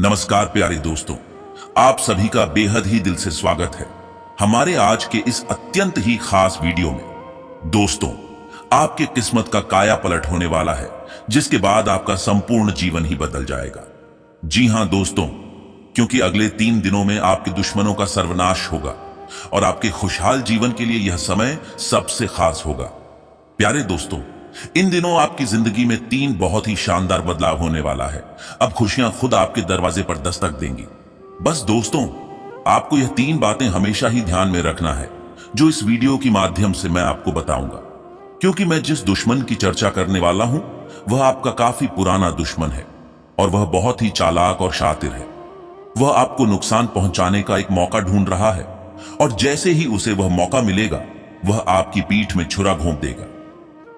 नमस्कार प्यारे दोस्तों, आप सभी का बेहद ही दिल से स्वागत है हमारे आज के इस अत्यंत ही खास वीडियो में। दोस्तों, आपके किस्मत का काया पलट होने वाला है, जिसके बाद आपका संपूर्ण जीवन ही बदल जाएगा। जी हां दोस्तों, क्योंकि अगले 3 दिनों में आपके दुश्मनों का सर्वनाश होगा और आपके खुशहाल जीवन के लिए यह समय सबसे खास होगा। प्यारे दोस्तों, इन दिनों आपकी जिंदगी में 3 बहुत ही शानदार बदलाव होने वाला है। अब खुशियां खुद आपके दरवाजे पर दस्तक देंगी। बस दोस्तों, आपको यह 3 बातें हमेशा ही ध्यान में रखना है, जो इस वीडियो के माध्यम से मैं आपको बताऊंगा। क्योंकि मैं जिस दुश्मन की चर्चा करने वाला हूं, वह आपका काफी पुराना दुश्मन है और वह बहुत ही चालाक और शातिर है। वह आपको नुकसान पहुंचाने का एक मौका ढूंढ रहा है और जैसे ही उसे वह मौका मिलेगा, वह आपकी पीठ में छुरा घोंप देगा।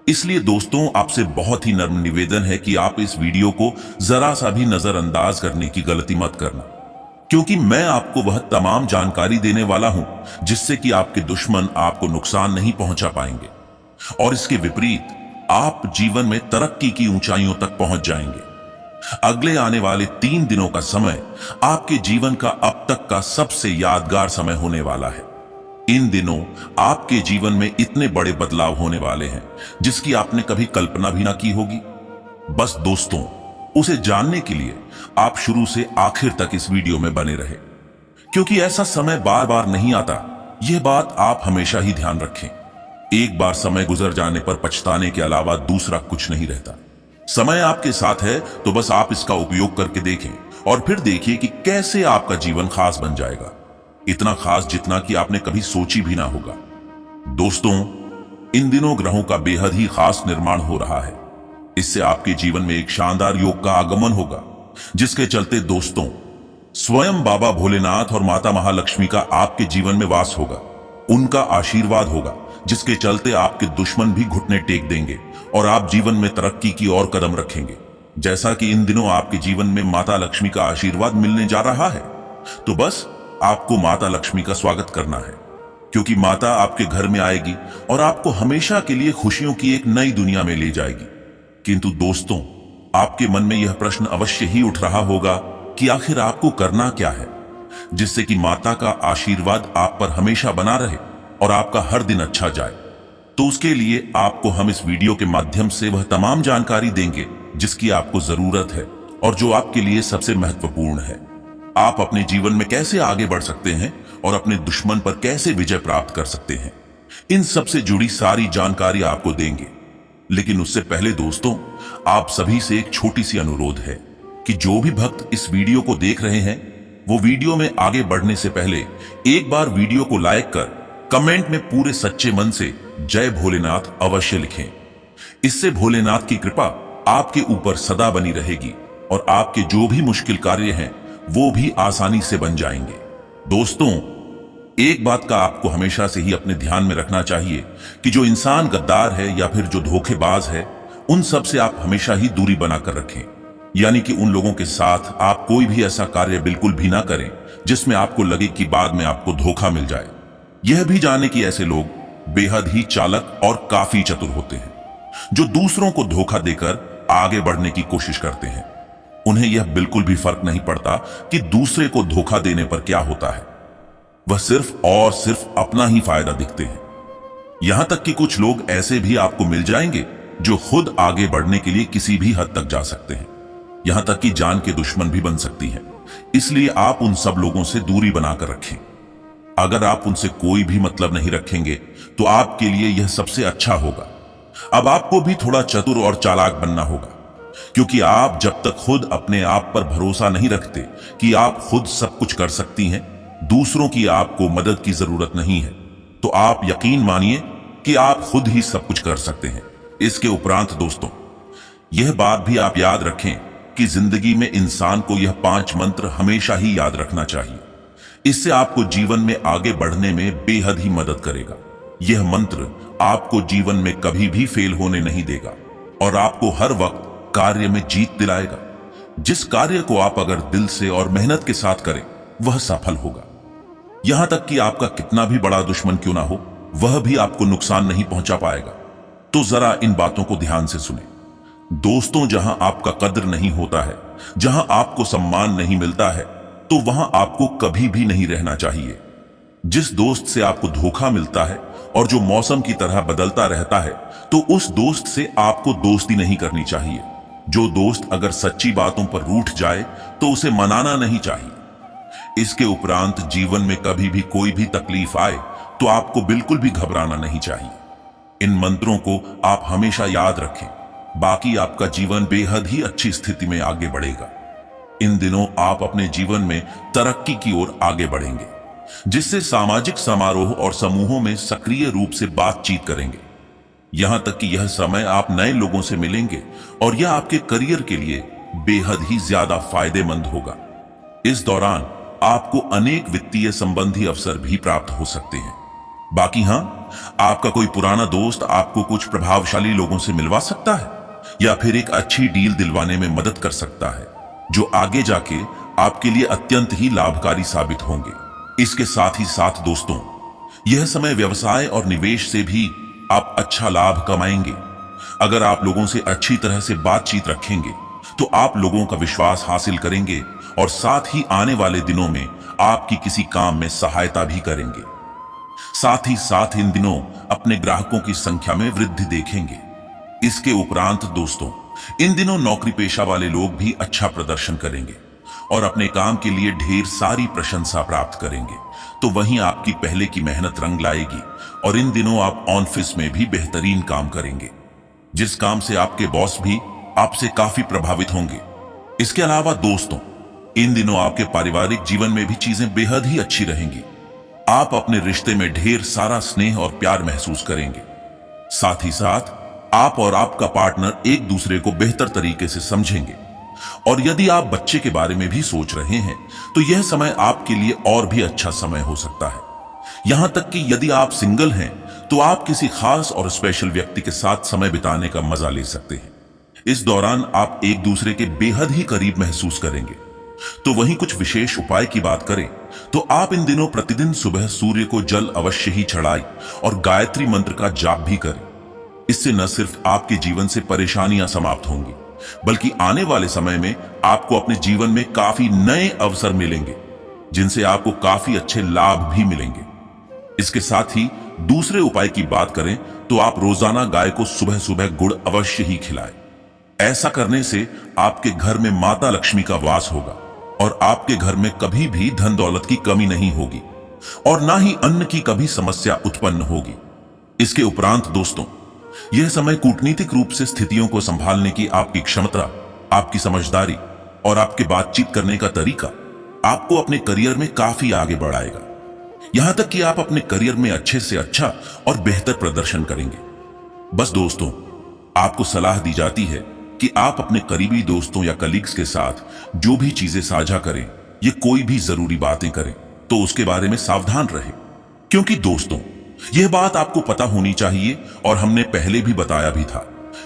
इसलिए दोस्तों, आपसे बहुत ही नर्म निवेदन है कि आप इस वीडियो को जरा सा भी नजरअंदाज करने की गलती मत करना, क्योंकि मैं आपको वह तमाम जानकारी देने वाला हूं जिससे कि आपके दुश्मन आपको नुकसान नहीं पहुंचा पाएंगे और इसके विपरीत आप जीवन में तरक्की की ऊंचाइयों तक पहुंच जाएंगे। अगले आने वाले 3 दिनों का समय आपके जीवन का अब तक का सबसे यादगार समय होने वाला है। इन दिनों आपके जीवन में इतने बड़े बदलाव होने वाले हैं जिसकी आपने कभी कल्पना भी ना की होगी। बस दोस्तों, उसे जानने के लिए आप शुरू से आखिर तक इस वीडियो में बने रहे, क्योंकि ऐसा समय बार बार नहीं आता। यह बात आप हमेशा ही ध्यान रखें। एक बार समय गुजर जाने पर पछताने के अलावा दूसरा कुछ नहीं रहता। समय आपके साथ है तो बस आप इसका उपयोग करके देखें और फिर देखिए कि कैसे आपका जीवन खास बन जाएगा, इतना खास जितना कि आपने कभी सोची भी ना होगा। दोस्तों, इन दिनों ग्रहों का बेहद ही खास निर्माण हो रहा है। इससे आपके जीवन में एक शानदार योग का आगमन होगा, जिसके चलते दोस्तों, स्वयं बाबा भोलेनाथ और माता महालक्ष्मी का आपके जीवन में वास होगा। उनका आशीर्वाद होगा, जिसके चलते आपके दुश्मन भी घुटने टेक देंगे और आप जीवन में तरक्की की ओर कदम रखेंगे। जैसा कि इन दिनों आपके जीवन में माता लक्ष्मी का आशीर्वाद मिलने जा रहा है, तो बस आपको माता लक्ष्मी का स्वागत करना है, क्योंकि माता आपके घर में आएगी और आपको हमेशा के लिए खुशियों की एक नई दुनिया में ले जाएगी। किंतु दोस्तों, आपके मन में यह प्रश्न अवश्य ही उठ रहा होगा कि आखिर आपको करना क्या है, जिससे कि माता का आशीर्वाद आप पर हमेशा बना रहे और आपका हर दिन अच्छा जाए। तो उसके लिए आपको हम इस वीडियो के माध्यम से वह तमाम जानकारी देंगे जिसकी आपको जरूरत है और जो आपके लिए सबसे महत्वपूर्ण है। आप अपने जीवन में कैसे आगे बढ़ सकते हैं और अपने दुश्मन पर कैसे विजय प्राप्त कर सकते हैं, इन सब से जुड़ी सारी जानकारी आपको देंगे। लेकिन उससे पहले दोस्तों, आप सभी से एक छोटी सी अनुरोध है कि जो भी भक्त इस वीडियो को देख रहे हैं, वो वीडियो में आगे बढ़ने से पहले एक बार वीडियो को लाइक कर कमेंट में पूरे सच्चे मन से जय भोलेनाथ अवश्य लिखें। इससे भोलेनाथ की कृपा आपके ऊपर सदा बनी रहेगी और आपके जो भी मुश्किल कार्य हैं, वो भी आसानी से बन जाएंगे। दोस्तों, एक बात का आपको हमेशा से ही अपने ध्यान में रखना चाहिए कि जो इंसान गद्दार है या फिर जो धोखेबाज है, उन सब से आप हमेशा ही दूरी बनाकर रखें। यानी कि उन लोगों के साथ आप कोई भी ऐसा कार्य बिल्कुल भी ना करें जिसमें आपको लगे कि बाद में आपको धोखा मिल जाए। यह भी जाने कि ऐसे लोग बेहद ही चालक और काफी चतुर होते हैं, जो दूसरों को धोखा देकर आगे बढ़ने की कोशिश करते हैं। उन्हें यह बिल्कुल भी फर्क नहीं पड़ता कि दूसरे को धोखा देने पर क्या होता है, वह सिर्फ और सिर्फ अपना ही फायदा दिखते हैं। यहां तक कि कुछ लोग ऐसे भी आपको मिल जाएंगे जो खुद आगे बढ़ने के लिए किसी भी हद तक जा सकते हैं, यहां तक कि जान के दुश्मन भी बन सकती हैं। इसलिए आप उन सब लोगों से दूरी बनाकर रखें। अगर आप उनसे कोई भी मतलब नहीं रखेंगे तो आपके लिए यह सबसे अच्छा होगा। अब आपको भी थोड़ा चतुर और चालाक बनना होगा, क्योंकि आप जब तक खुद अपने आप पर भरोसा नहीं रखते कि आप खुद सब कुछ कर सकती हैं, दूसरों की आपको मदद की जरूरत नहीं है, तो आप यकीन मानिए कि आप खुद ही सब कुछ कर सकते हैं। इसके उपरांत दोस्तों, यह बात भी आप याद रखें कि जिंदगी में इंसान को यह 5 मंत्र हमेशा ही याद रखना चाहिए। इससे आपको जीवन में आगे बढ़ने में बेहद ही मदद करेगा। यह मंत्र आपको जीवन में कभी भी फेल होने नहीं देगा और आपको हर वक्त कार्य में जीत दिलाएगा। जिस कार्य को आप अगर दिल से और मेहनत के साथ करें, वह सफल होगा। यहां तक कि आपका कितना भी बड़ा दुश्मन क्यों ना हो, वह भी आपको नुकसान नहीं पहुंचा पाएगा। तो जरा इन बातों को ध्यान से सुने। दोस्तों, जहां आपका कद्र नहीं होता है, जहां आपको सम्मान नहीं मिलता है तो वहां आपको कभी भी नहीं रहना चाहिए। जिस दोस्त से आपको धोखा मिलता है और जो मौसम की तरह बदलता रहता है, तो उस दोस्त से आपको दोस्ती नहीं करनी चाहिए। जो दोस्त अगर सच्ची बातों पर रूठ जाए तो उसे मनाना नहीं चाहिए। इसके उपरांत जीवन में कभी भी कोई भी तकलीफ आए तो आपको बिल्कुल भी घबराना नहीं चाहिए। इन मंत्रों को आप हमेशा याद रखें, बाकी आपका जीवन बेहद ही अच्छी स्थिति में आगे बढ़ेगा। इन दिनों आप अपने जीवन में तरक्की की ओर आगे बढ़ेंगे, जिससे सामाजिक समारोह और समूहों में सक्रिय रूप से बातचीत करेंगे। यहां तक कि यह समय आप नए लोगों से मिलेंगे और यह आपके करियर के लिए बेहद ही ज्यादा फायदेमंद होगा। इस दौरान आपको अनेक वित्तीय संबंधी अवसर भी प्राप्त हो सकते हैं। बाकी हां, आपका कोई पुराना दोस्त आपको कुछ प्रभावशाली लोगों से मिलवा सकता है या फिर एक अच्छी डील दिलवाने में मदद कर सकता है, जो आगे जाके आपके लिए अत्यंत ही लाभकारी साबित होंगे। इसके साथ ही साथ दोस्तों, यह समय व्यवसाय और निवेश से भी आप अच्छा लाभ कमाएंगे। अगर आप लोगों से अच्छी तरह से बातचीत रखेंगे तो आप लोगों का विश्वास हासिल करेंगे और साथ ही आने वाले दिनों में आपकी किसी काम में सहायता भी करेंगे। साथ ही साथ इन दिनों अपने ग्राहकों की संख्या में वृद्धि देखेंगे। इसके उपरांत दोस्तों, इन दिनों नौकरी पेशा वाले लोग भी अच्छा प्रदर्शन करेंगे और अपने काम के लिए ढेर सारी प्रशंसा प्राप्त करेंगे। तो वहीं आपकी पहले की मेहनत रंग लाएगी और इन दिनों आप ऑफिस में भी बेहतरीन काम करेंगे, जिस काम से आपके बॉस भी आपसे काफी प्रभावित होंगे। इसके अलावा दोस्तों, इन दिनों आपके पारिवारिक जीवन में भी चीजें बेहद ही अच्छी रहेंगी। आप अपने रिश्ते में ढेर सारा स्नेह और प्यार महसूस करेंगे। साथ ही साथ आप और आपका पार्टनर एक दूसरे को बेहतर तरीके से समझेंगे। और यदि आप बच्चे के बारे में भी सोच रहे हैं तो यह समय आपके लिए और भी अच्छा समय हो सकता है। यहां तक कि यदि आप सिंगल हैं तो आप किसी खास और स्पेशल व्यक्ति के साथ समय बिताने का मजा ले सकते हैं। इस दौरान आप एक दूसरे के बेहद ही करीब महसूस करेंगे। तो वहीं कुछ विशेष उपाय की बात करें तो आप इन दिनों प्रतिदिन सुबह सूर्य को जल अवश्य ही चढ़ाएं और गायत्री मंत्र का जाप भी करें। इससे न सिर्फ आपके जीवन से परेशानियां समाप्त होंगी, बल्कि आने वाले समय में आपको अपने जीवन में काफी नए अवसर मिलेंगे, जिनसे आपको काफी अच्छे लाभ भी मिलेंगे। इसके साथ ही दूसरे उपाय की बात करें तो आप रोजाना गाय को सुबह सुबह गुड़ अवश्य ही खिलाएं। ऐसा करने से आपके घर में माता लक्ष्मी का वास होगा और आपके घर में कभी भी धन दौलत की कमी नहीं होगी और ना ही अन्न की कभी समस्या उत्पन्न होगी। इसके उपरांत दोस्तों, यह समय कूटनीतिक रूप से स्थितियों को संभालने की आपकी क्षमता, आपकी समझदारी और आपके बातचीत करने का तरीका आपको अपने करियर में काफी आगे बढ़ाएगा। यहां तक कि आप अपने करियर में अच्छे से अच्छा और बेहतर प्रदर्शन करेंगे। बस दोस्तों, आपको सलाह दी जाती है कि आप अपने करीबी दोस्तों या कलीग्स के साथ जो भी चीजें साझा करें, ये कोई भी जरूरी बातें करें तो उसके बारे में सावधान रहें, क्योंकि दोस्तों, यह बात आपको पता होनी चाहिए और हमने पहले भी बताया भी था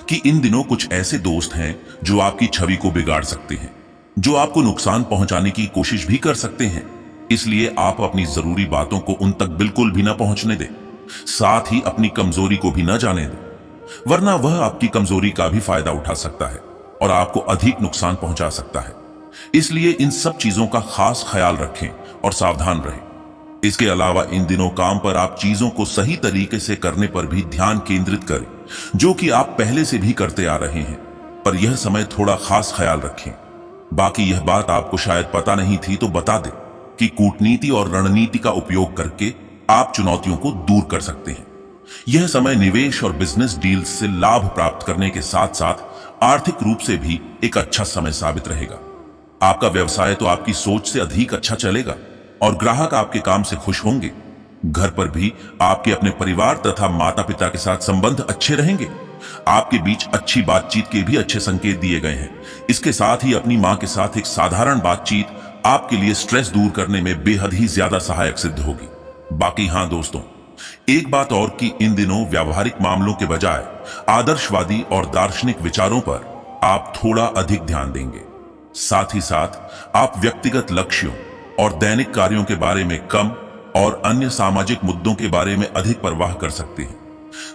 कि इन दिनों कुछ ऐसे दोस्त हैं जो आपकी छवि को बिगाड़ सकते हैं, जो आपको नुकसान पहुंचाने की कोशिश भी कर सकते हैं। इसलिए आप अपनी जरूरी बातों को उन तक बिल्कुल भी ना पहुंचने दें, साथ ही अपनी कमजोरी को भी ना जाने दें, वरना वह आपकी कमजोरी का भी फायदा उठा सकता है और आपको अधिक नुकसान पहुंचा सकता है। इसलिए इन सब चीजों का खास ख्याल रखें और सावधान रहें। इसके अलावा इन दिनों काम पर आप चीजों को सही तरीके से करने पर भी ध्यान केंद्रित करें, जो कि आप पहले से भी करते आ रहे हैं, पर यह समय थोड़ा खास ख्याल रखें। बाकी यह बात आपको शायद पता नहीं थी तो बता दें कि कूटनीति और रणनीति का उपयोग करके आप चुनौतियों को दूर कर सकते हैं। यह समय निवेश और बिजनेस डील्स से लाभ प्राप्त करने के साथ साथ आर्थिक रूप से भी एक अच्छा समय साबित रहेगा। आपका व्यवसाय तो आपकी सोच से अधिक अच्छा चलेगा और ग्राहक आपके काम से खुश होंगे। घर पर भी आपके अपने परिवार तथा माता पिता के साथ संबंध अच्छे रहेंगे। आपके बीच अच्छी बातचीत के भी अच्छे संकेत दिए गए हैं। इसके साथ ही अपनी मां के साथ एक साधारण बातचीत आपके लिए स्ट्रेस दूर करने में बेहद ही ज्यादा सहायक सिद्ध होगी। बाकी हां दोस्तों, एक बात और कि इन दिनों व्यावहारिक मामलों के बजाय आदर्शवादी और दार्शनिक विचारों पर आप थोड़ा अधिक ध्यान देंगे। साथ ही साथ आप व्यक्तिगत लक्ष्यों और दैनिक कार्यों के बारे में कम और अन्य सामाजिक मुद्दों के बारे में अधिक परवाह कर सकते हैं।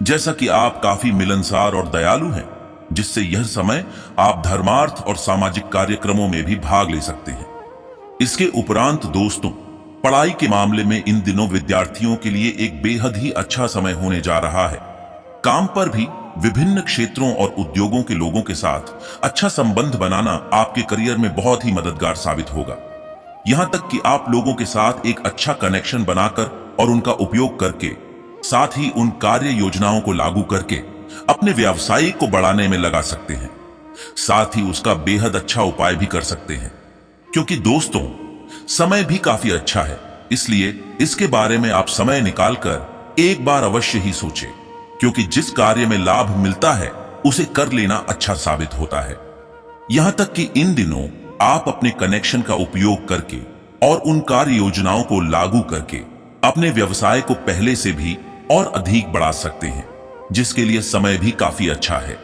जैसा कि आप काफी मिलनसार और दयालु हैं, जिससे यह समय आप धर्मार्थ और सामाजिक कार्यक्रमों में भी भाग ले सकते हैं। इसके उपरांत दोस्तों, पढ़ाई के मामले में इन दिनों विद्यार्थियों के लिए एक बेहद ही अच्छा समय होने जा रहा है। काम पर भी विभिन्न क्षेत्रों और उद्योगों के लोगों के साथ अच्छा संबंध बनाना आपके करियर में बहुत ही मददगार साबित होगा। यहां तक कि आप लोगों के साथ एक अच्छा कनेक्शन बनाकर और उनका उपयोग करके, साथ ही उन कार्य योजनाओं को लागू करके अपने व्यवसाय को बढ़ाने में लगा सकते हैं। साथ ही उसका बेहद अच्छा उपाय भी कर सकते हैं, क्योंकि दोस्तों समय भी काफी अच्छा है। इसलिए इसके बारे में आप समय निकालकर एक बार अवश्य ही सोचें, क्योंकि जिस कार्य में लाभ मिलता है उसे कर लेना अच्छा साबित होता है। यहां तक कि इन दिनों आप अपने कनेक्शन का उपयोग करके और उन कार्य योजनाओं को लागू करके अपने व्यवसाय को पहले से भी और अधिक बढ़ा सकते हैं, जिसके लिए समय भी काफी अच्छा है।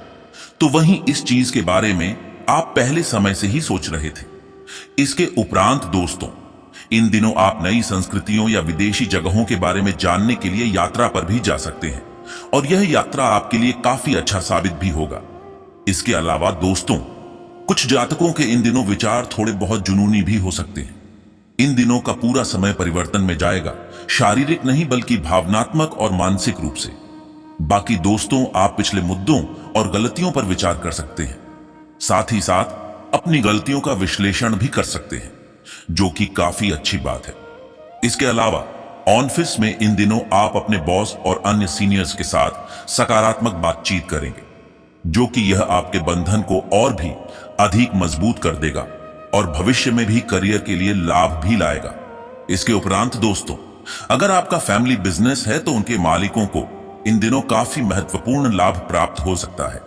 तो वहीं इस चीज के बारे में आप पहले समय से ही सोच रहे थे। इसके उपरांत दोस्तों, इन दिनों आप नई संस्कृतियों या विदेशी जगहों के बारे में जानने के लिए यात्रा पर भी जा सकते हैं, और यह यात्रा आपके लिए काफी अच्छा साबित भी होगा। इसके अलावा दोस्तों, कुछ जातकों के इन दिनों विचार थोड़े बहुत जुनूनी भी हो सकते हैं। इन दिनों का पूरा समय परिवर्तन में जाएगा, शारीरिक नहीं बल्कि भावनात्मक और मानसिक रूप से। बाकी दोस्तों, आप पिछले मुद्दों और गलतियों पर विचार कर सकते हैं, साथ ही साथ अपनी गलतियों का विश्लेषण भी कर सकते हैं, जो कि काफी अच्छी बात है। इसके अलावा ऑफिस में इन दिनों आप अपने बॉस और अन्य सीनियर्स के साथ सकारात्मक बातचीत करेंगे, जो कि यह आपके बंधन को और भी अधिक मजबूत कर देगा और भविष्य में भी करियर के लिए लाभ भी लाएगा। इसके उपरांत दोस्तों, अगर आपका फैमिली बिजनेस है तो उनके मालिकों को इन दिनों काफी महत्वपूर्ण लाभ प्राप्त हो सकता है।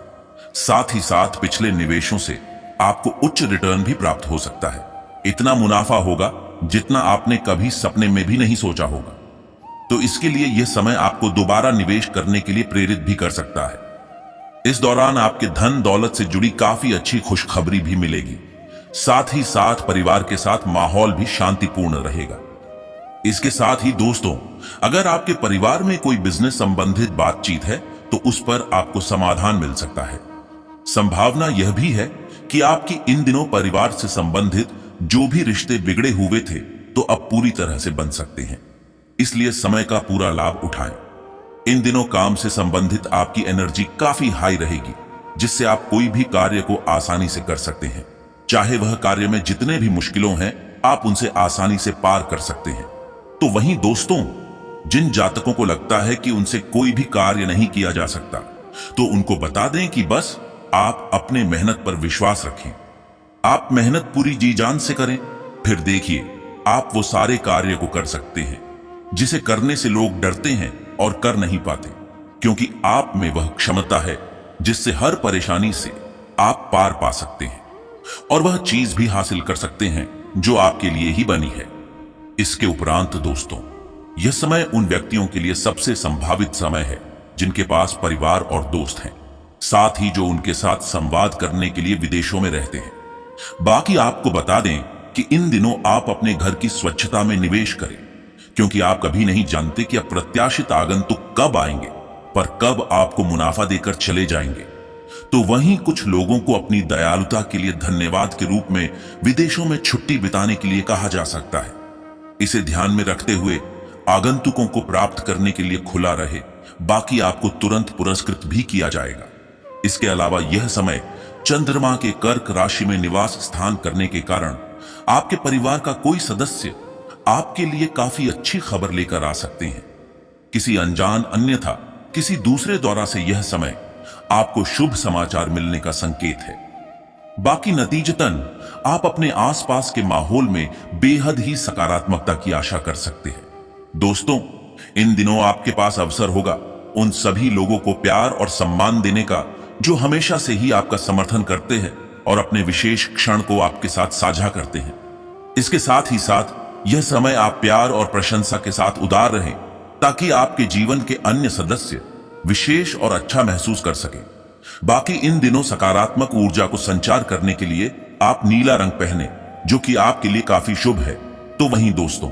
साथ ही साथ पिछले निवेशों से आपको उच्च रिटर्न भी प्राप्त हो सकता है। इतना मुनाफा होगा जितना आपने कभी सपने में भी नहीं सोचा होगा। तो इसके लिए यह समय आपको दोबारा निवेश करने के लिए प्रेरित भी कर सकता है। इस दौरान आपके धन दौलत से जुड़ी काफी अच्छी खुशखबरी भी मिलेगी। साथ ही साथ परिवार के साथ माहौल भी शांतिपूर्ण रहेगा। इसके साथ ही दोस्तों, अगर आपके परिवार में कोई बिजनेस संबंधित बातचीत है तो उस पर आपको समाधान मिल सकता है। संभावना यह भी है कि आपकी इन दिनों परिवार से संबंधित जो भी रिश्ते बिगड़े हुए थे तो अब पूरी तरह से बन सकते हैं। इसलिए समय का पूरा लाभ उठाएं। इन दिनों काम से संबंधित आपकी एनर्जी काफी हाई रहेगी, जिससे आप कोई भी कार्य को आसानी से कर सकते हैं। चाहे वह कार्य में जितने भी मुश्किलों हैं, आप उनसे आसानी से पार कर सकते हैं। तो वहीं दोस्तों, जिन जातकों को लगता है कि उनसे कोई भी कार्य नहीं किया जा सकता, तो उनको बता दें कि बस आप अपने मेहनत पर विश्वास रखें। आप मेहनत पूरी जी जान से करें, फिर देखिए आप वो सारे कार्य को कर सकते हैं जिसे करने से लोग डरते हैं और कर नहीं पाते, क्योंकि आप में वह क्षमता है जिससे हर परेशानी से आप पार पा सकते हैं और वह चीज भी हासिल कर सकते हैं जो आपके लिए ही बनी है। इसके उपरांत दोस्तों, यह समय उन व्यक्तियों के लिए सबसे संभावित समय है जिनके पास परिवार और दोस्त हैं, साथ ही जो उनके साथ संवाद करने के लिए विदेशों में रहते हैं। बाकी आपको बता दें कि इन दिनों आप अपने घर की स्वच्छता में निवेश करें, क्योंकि आप कभी नहीं जानते कि अप्रत्याशित आगंतुक कब आएंगे, पर कब आपको मुनाफा देकर चले जाएंगे। तो वहीं कुछ लोगों को अपनी दयालुता के लिए धन्यवाद के रूप में विदेशों में छुट्टी बिताने के लिए कहा जा सकता है। इसे ध्यान में रखते हुए आगंतुकों को प्राप्त करने के लिए खुला रहे, बाकी आपको तुरंत पुरस्कृत भी किया जाएगा। इसके अलावा यह समय चंद्रमा के कर्क राशि में निवास स्थान करने के कारण आपके परिवार का कोई सदस्य आपके लिए काफी अच्छी खबर लेकर आ सकते हैं। किसी अनजान अन्यथा किसी दूसरे द्वारा से यह समय आपको शुभ समाचार मिलने का संकेत है। बाकी नतीजतन आप अपने आसपास के माहौल में बेहद ही सकारात्मकता की आशा कर सकते हैं। दोस्तों, इन दिनों आपके पास अवसर होगा उन सभी लोगों को प्यार और सम्मान देने का जो हमेशा से ही आपका समर्थन करते हैं और अपने विशेष क्षण को आपके साथ साझा करते हैं। इसके साथ ही साथ यह समय आप प्यार और प्रशंसा के साथ उदार रहें, ताकि आपके जीवन के अन्य सदस्य विशेष और अच्छा महसूस कर सकें। बाकी इन दिनों सकारात्मक ऊर्जा को संचार करने के लिए आप नीला रंग पहने, जो कि आपके लिए काफी शुभ है। तो वहीं दोस्तों,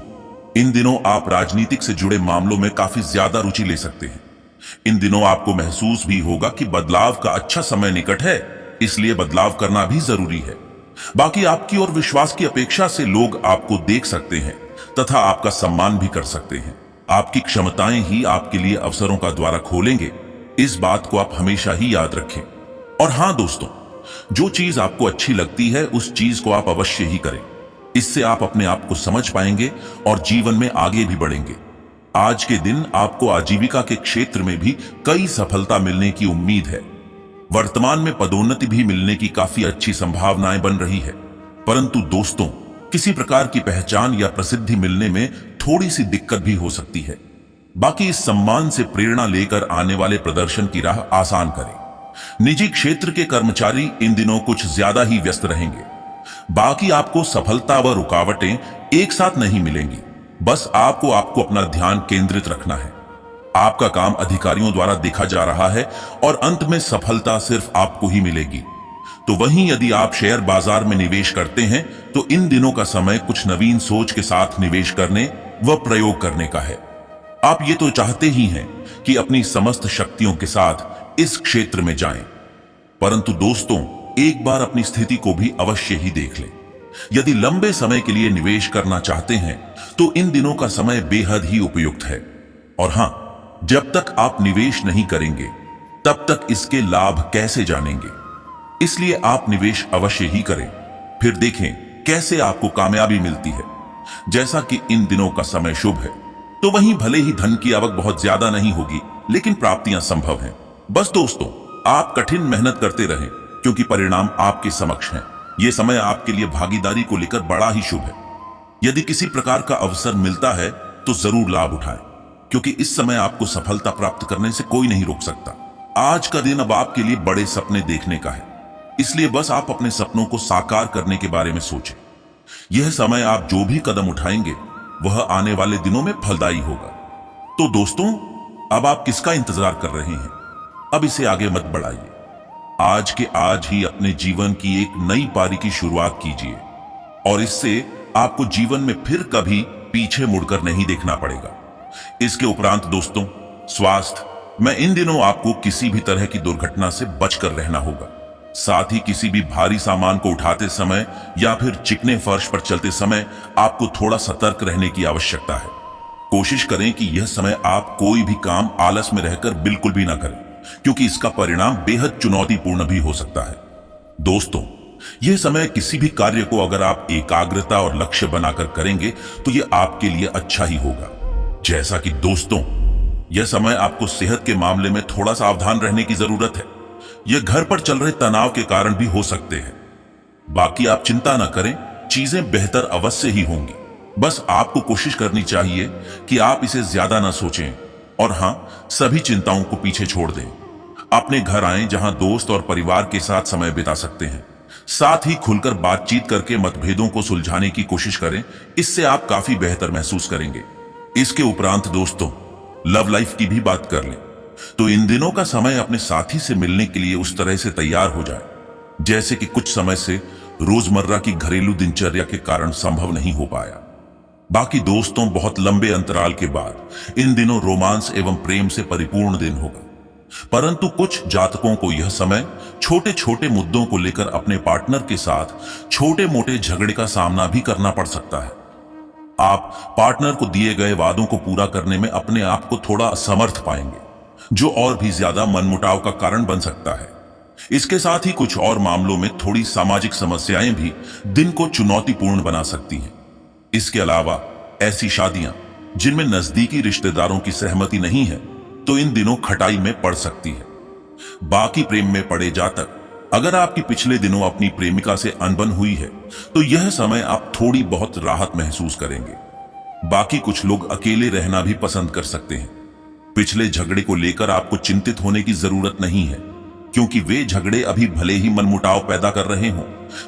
इन दिनों आप राजनीतिक से जुड़े मामलों में काफी ज्यादा रुचि ले सकते हैं, इन दिनों आपको महसूस भी होगा कि बदलाव का अच्छा समय निकट है, इसलिए बदलाव करना भी जरूरी है। बाकी आपकी और विश्वास की अपेक्षा से लोग आपको देख सकते हैं तथा आपका सम्मान भी कर सकते हैं। आपकी क्षमताएं ही आपके लिए अवसरों का द्वार खोलेंगे, इस बात को आप हमेशा ही याद रखें। और हां दोस्तों, जो चीज आपको अच्छी लगती है उस चीज को आप अवश्य ही करें। इससे आप अपने आप को समझ पाएंगे और जीवन में आगे भी बढ़ेंगे। आज के दिन आपको आजीविका के क्षेत्र में भी कई सफलता मिलने की उम्मीद है। वर्तमान में पदोन्नति भी मिलने की काफी अच्छी संभावनाएं बन रही है। परंतु दोस्तों, किसी प्रकार की पहचान या प्रसिद्धि मिलने में थोड़ी सी दिक्कत भी हो सकती है। बाकी इस सम्मान से प्रेरणा लेकर आने वाले प्रदर्शन की राह आसान करें। निजी क्षेत्र के कर्मचारी इन दिनों कुछ ज्यादा ही व्यस्त रहेंगे। बाकी आपको सफलता व रुकावटें एक साथ नहीं मिलेंगी, बस आपको अपना ध्यान केंद्रित रखना है। आपका काम अधिकारियों द्वारा देखा जा रहा है और अंत में सफलता सिर्फ आपको ही मिलेगी। तो वहीं यदि आप शेयर बाजार में निवेश करते हैं तो इन दिनों का समय कुछ नवीन सोच के साथ निवेश करने व प्रयोग करने का है। आप ये तो चाहते ही हैं कि अपनी समस्त शक्तियों के साथ इस क्षेत्र में जाएं, परंतु दोस्तों, एक बार अपनी स्थिति को भी अवश्य ही देख लें। यदि लंबे समय के लिए निवेश करना चाहते हैं तो इन दिनों का समय बेहद ही उपयुक्त है। और हां, जब तक आप निवेश नहीं करेंगे तब तक इसके लाभ कैसे जानेंगे। इसलिए आप निवेश अवश्य ही करें, फिर देखें कैसे आपको कामयाबी मिलती है। जैसा कि इन दिनों का समय शुभ है, तो वहीं भले ही धन की आवक बहुत ज्यादा नहीं होगी, लेकिन प्राप्तियां संभव हैं। बस दोस्तों, आप कठिन मेहनत करते रहें, क्योंकि परिणाम आपके समक्ष हैं। यह समय आपके लिए भागीदारी को लेकर बड़ा ही शुभ है। यदि किसी प्रकार का अवसर मिलता है तो जरूर लाभ उठाएं, क्योंकि इस समय आपको सफलता प्राप्त करने से कोई नहीं रोक सकता। आज का दिन अब आपके लिए बड़े सपने देखने का है, इसलिए बस आप अपने सपनों को साकार करने के बारे में सोचें। यह समय आप जो भी कदम उठाएंगे वह आने वाले दिनों में फलदायी होगा। तो दोस्तों, अब आप किसका इंतजार कर रहे हैं? अब इसे आगे मत बढ़ाइए। आज के आज ही अपने जीवन की एक नई पारी की शुरुआत कीजिए और इससे आपको जीवन में फिर कभी पीछे मुड़कर नहीं देखना पड़ेगा। इसके उपरांत दोस्तों, स्वास्थ्य में इन दिनों आपको किसी भी तरह की दुर्घटना से बचकर रहना होगा। साथ ही किसी भी भारी सामान को उठाते समय या फिर चिकने फर्श पर चलते समय आपको थोड़ा सतर्क रहने की आवश्यकता है। कोशिश करें कि यह समय आप कोई भी काम आलस में रहकर बिल्कुल भी ना करें, क्योंकि इसका परिणाम बेहद चुनौतीपूर्ण भी हो सकता है। दोस्तों, यह समय किसी भी कार्य को अगर आप एकाग्रता और लक्ष्य बनाकर करेंगे तो यह आपके लिए अच्छा ही होगा। जैसा कि दोस्तों, यह समय आपको सेहत के मामले में थोड़ा सावधान रहने की जरूरत है। यह घर पर चल रहे तनाव के कारण भी हो सकते हैं। बाकी आप चिंता न करें, चीजें बेहतर अवश्य ही होंगी। बस आपको कोशिश करनी चाहिए कि आप इसे ज्यादा ना सोचें और हां, सभी चिंताओं को पीछे छोड़ दें। अपने घर आएं जहां दोस्त और परिवार के साथ समय बिता सकते हैं। साथ ही खुलकर बातचीत करके मतभेदों को सुलझाने की कोशिश करें, इससे आप काफी बेहतर महसूस करेंगे। इसके उपरांत दोस्तों, लव लाइफ की भी बात कर लें तो इन दिनों का समय अपने साथी से मिलने के लिए उस तरह से तैयार हो जाए जैसे कि कुछ समय से रोजमर्रा की घरेलू दिनचर्या के कारण संभव नहीं हो पाया। बाकी दोस्तों, बहुत लंबे अंतराल के बाद इन दिनों रोमांस एवं प्रेम से परिपूर्ण दिन होगा। परंतु कुछ जातकों को यह समय छोटे छोटे मुद्दों को लेकर अपने पार्टनर के साथ छोटे मोटे झगड़े का सामना भी करना पड़ सकता है। आप पार्टनर को दिए गए वादों को पूरा करने में अपने आप को थोड़ा असमर्थ पाएंगे, जो और भी ज्यादा मनमुटाव का कारण बन सकता है। इसके साथ ही कुछ और मामलों में थोड़ी सामाजिक समस्याएं भी दिन को चुनौतीपूर्ण बना सकती हैं। इसके अलावा ऐसी शादियां जिनमें नजदीकी रिश्तेदारों की सहमति नहीं है तो इन दिनों खटाई में पड़ सकती है। बाकी प्रेम में पड़े जातक, अगर आपकी पिछले दिनों अपनी प्रेमिका से अनबन हुई है तो यह समय आप थोड़ी बहुत राहत महसूस करेंगे। बाकी कुछ लोग अकेले रहना भी पसंद कर सकते हैं। पिछले झगड़े को लेकर आपको चिंतित होने की जरूरत नहीं है, क्योंकि वे झगड़े अभी भले ही मनमुटाव पैदा कर रहे हों,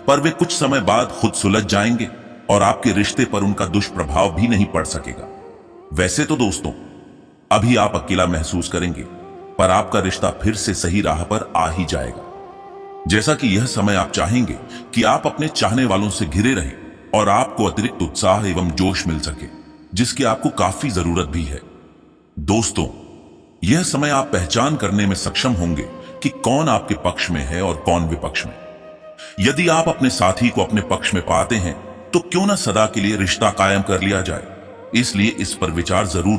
पर वे कुछ समय बाद खुद सुलझ जाएंगे और आपके रिश्ते पर उनका दुष्प्रभाव भी नहीं पड़ सकेगा। वैसे तो दोस्तों, अभी आप अकेला महसूस करेंगे, पर आपका रिश्ता फिर से सही राह पर आ ही जाएगा। जैसा कि यह समय आप चाहेंगे कि आप अपने चाहने वालों से घिरे रहें और आपको अतिरिक्त उत्साह एवं जोश मिल सके, जिसकी आपको काफी जरूरत भी है। दोस्तों, यह समय आप पहचान करने में सक्षम होंगे कि कौन आपके पक्ष में है और कौन विपक्ष में। यदि आप अपने साथी को अपने पक्ष में पाते हैं तो क्यों न सदा के लिए रिश्ता कायम कर लिया जाए। इसलिए इस पर विचार जरूर